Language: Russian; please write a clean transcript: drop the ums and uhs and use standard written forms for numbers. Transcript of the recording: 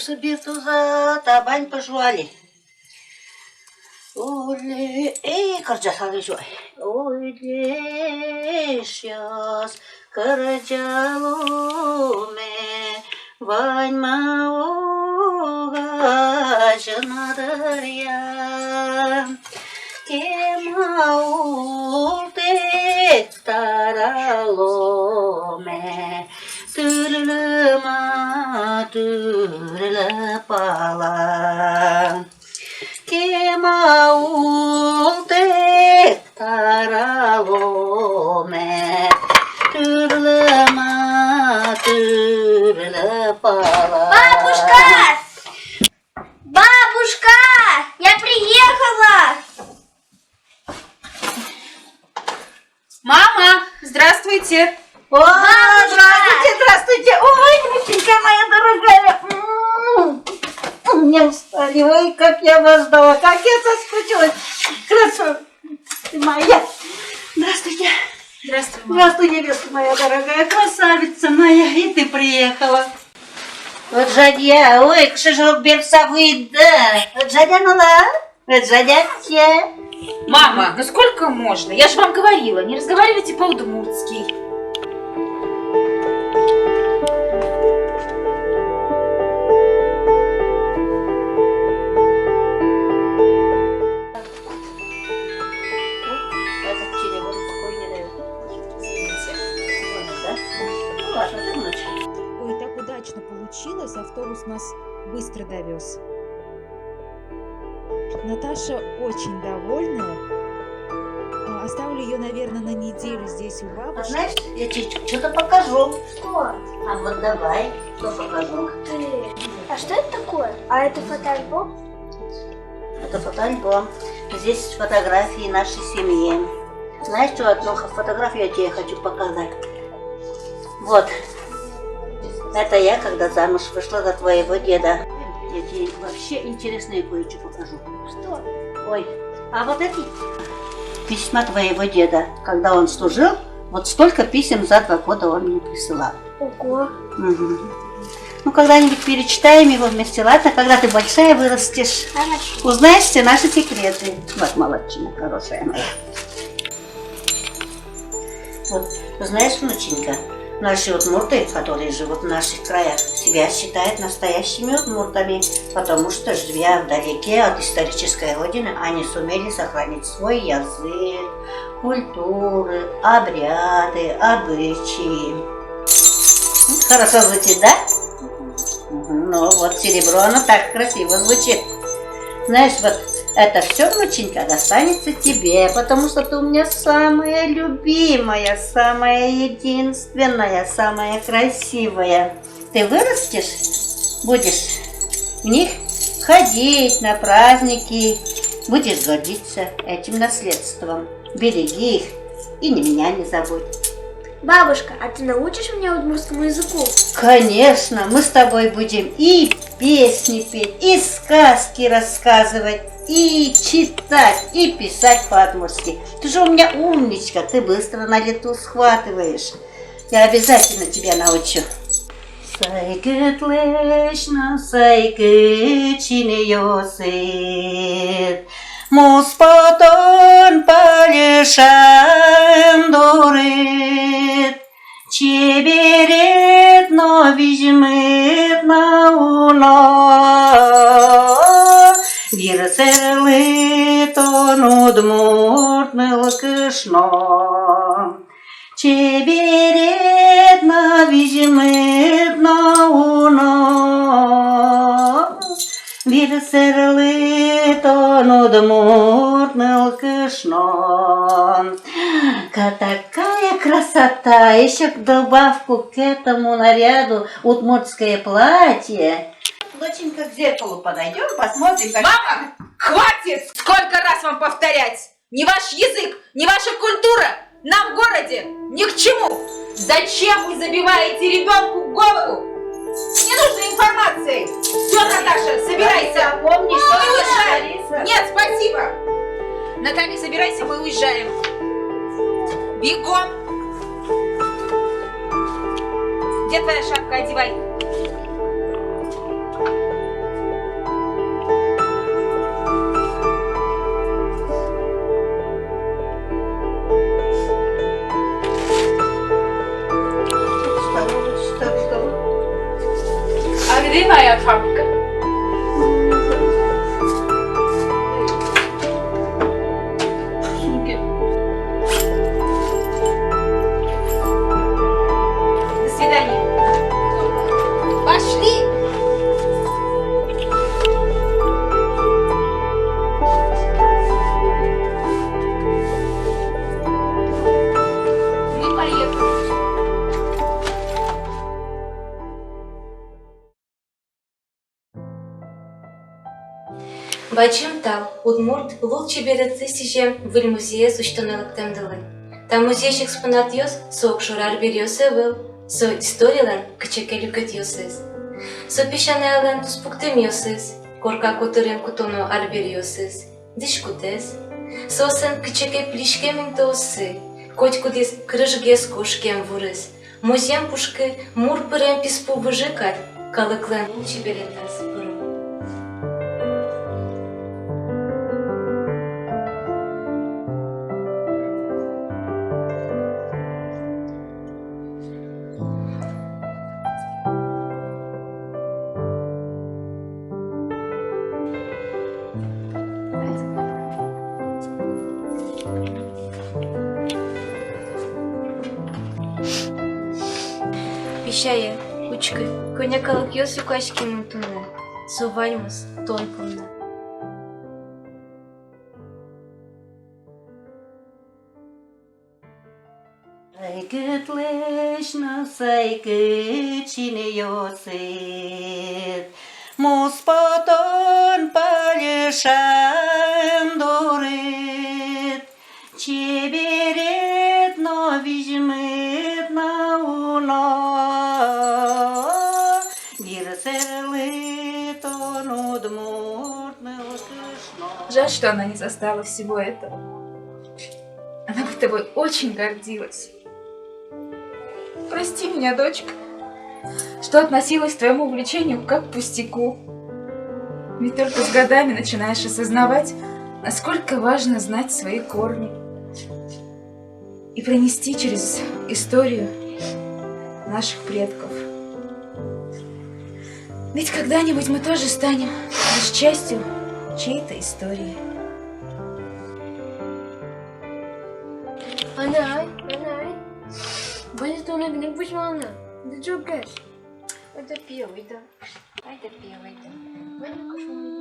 Субтитуза табань пожуали. Оле, каржахали жуай. Оле, сейчас каржалуме вань мауга жанадарья. Кемауте тараломе. Тулма тула пала. Кемауте тараломе. Тулма тула пала. Бабушка! Бабушка! Я приехала! Мама, здравствуйте! О, здравствуйте, здравствуйте! Ой, внученька моя дорогая! Не устали, ой, как я вас ждала, как я соскучилась! Красавица моя! Здравствуйте! Здравствуй, мама. Здравствуй, невеста моя дорогая, красавица моя, и ты приехала. Вот жадья, ой, кшижок берса выйда. Вот жадья нала, вот жадья все. Мама, ну сколько можно? Я же вам говорила, не разговаривайте по-удмуртски. Ой, так удачно получилось, автобус нас быстро довез. Наташа очень довольная. Оставлю ее, наверное, на неделю здесь у А бабушки. знаешь, я тебе что-то покажу. Что? А вот давай, что покажу. А что это такое? А это фотоальбом? Это фотоальбом. Здесь фотографии нашей семьи. Знаешь, что одну фотографию я тебе хочу показать? Вот. Это я, когда замуж вышла за твоего деда. Я тебе вообще интересное кое-что покажу. Что? Ой, а вот эти письма твоего деда, когда он служил, вот столько писем за 2 года он мне присылал. Ого. Угу. Ну, когда-нибудь перечитаем его вместе, ладно? Когда ты большая вырастешь, Хорошо. узнаешь все наши секреты. Вот молодчина хорошая моя. Вот, знаешь, внученька, наши удмурты, которые живут в наших краях, себя считают настоящими удмуртами, потому что, живя вдалеке от исторической родины, они сумели сохранить свой язык, культуры, обряды, обычаи. Хорошо звучит, да? Ну вот серебро, оно так красиво звучит. Знаешь, вот это все, внученька, достанется тебе, потому что ты у меня самая любимая, самая единственная, самая красивая. Ты вырастешь, будешь в них ходить на праздники, будешь гордиться этим наследством. Береги их и меня не забудь. Бабушка, а ты научишь меня удмуртскому языку? Конечно, мы с тобой будем и песни петь, и сказки рассказывать, и читать, и писать по-удмуртски. Ты же у меня умничка, ты быстро на лету схватываешь. Я обязательно тебя научу. Сайгытлышна, сайгычинеёсыр, Муспатон палешам дурит, Чеберет, но вижмет на уна, Вирсерлы тон удмуртныл кышно. Чеберет, но вижмет на уна, Вирсерлы тон удмуртныл кышно. Такая красота! Еще к добавку к этому наряду удмуртское платье. Доченька, к зеркалу подойдем, посмотрим, как... Мама, хватит! Сколько раз вам повторять? Ни ваш язык, ни ваша культура нам в городе ни к чему. Зачем вы забиваете ребенку в голову? Не нужно информации. Все, Наташа, собирайся. Помни, Мы что уезжаем. Нет, спасибо. Наталья, собирайся, мы уезжаем. Бегом. Где твоя шапка? Одевай. моя фабрика. До свидания. Пошли! Мы поехали. Бачимтал, Удмурт, лучший берет тысячи в музее существованных тендалы. Там музейщик экспонат ёс, сок шурар берёсе был, со историялен кычеке люкет ёсыз. Со пищанаялен туспуктым ёсыз, корка котырым кутоно арбер ёсыз, дишкутез. Сосен кычеке плишке мин тосы, коть кудис крыжгес кошкем вурыз. Музеем пушкы мур пырем писпу выжикать, калыклен лучший беретас пыру. Пищая, кучка, коня калакьёс и качки мутуне, соваймас, тонкомна. Saykıtleşna saykıt çine yosit Муспатон палешам дорит Чеберет, но вижмет на уна Bir серлит он удмуртный утышно. Жаль, что она не застала всего этого. Она бы тобой очень гордилась. Прости меня, дочка, что относилась к твоему увлечению как к пустяку. Ведь только с годами начинаешь осознавать, насколько важно знать свои корни и пронести через историю наших предков. Ведь когда-нибудь мы тоже станем лишь частью чьей-то истории. Анай. Будет он огнем пусть волна. Да чё, Кэш? Это пьёй, да. Айда пьёй, да.